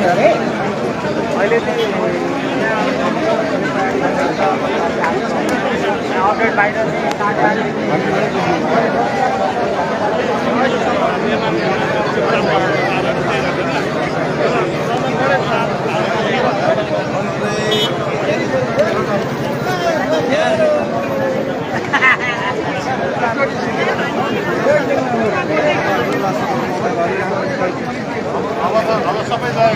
अहिले चाहिँ अपडेट बाहिर अब सबै गयो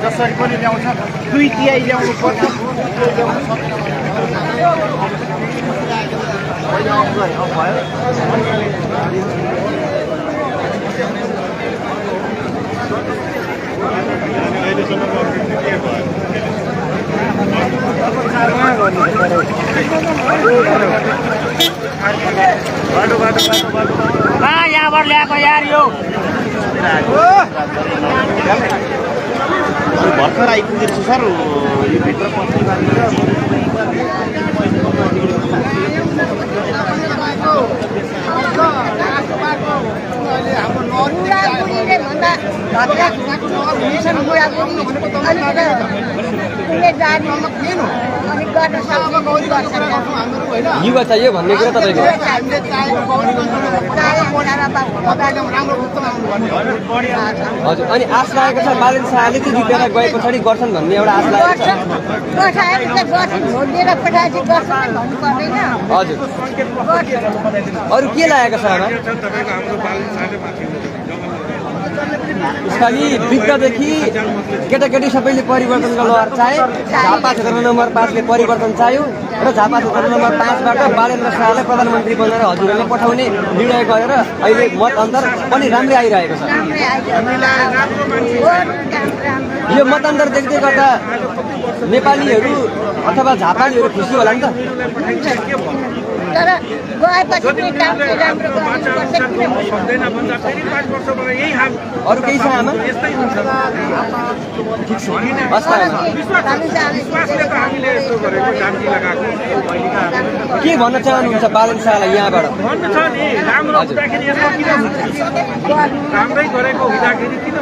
जसरी पनि ल्याउँछ 2 तिहाई ल्याउनु पर्छ यहाँबाट ल्याएको यार यो भर्खर आइपुगेको छु सर यो भित्र युवा चाहियो भन्ने कुरा तपाईँको हजुर अनि आश लागेको छ बालन शाहले चाहिँ जितेर गए पछाडि गर्छन् भन्ने एउटा आश लागेको छ हजुर अरू के लागेको छ आमा खालि वृद्धदेखि केटाकेटी सबैले परिवर्तनको लहर चाहे झापा क्षेत्र नम्बर 5 ले परिवर्तन चाहियो र झापा क्षेत्र नम्बर 5 बाट बालेन्द्र शाहलाई प्रधानमन्त्री बनाएर हजुरहरूले पठाउने निर्णय गरेर अहिले मत अन्तर पनि राम्रै आइरहेको छ यो मत अन्तर देख्दै गर्दा नेपालीहरू अथवा झापालीहरू खुसी होला नि त तर गएपछि पनि काम चाहिँ राम्रो गर्नुपर्छ अरू केही छ आमा के भन्न चाहनुहुन्छ बालन शाहलाई यहाँबाट राम्रै गरेको हुँदाखेरि किन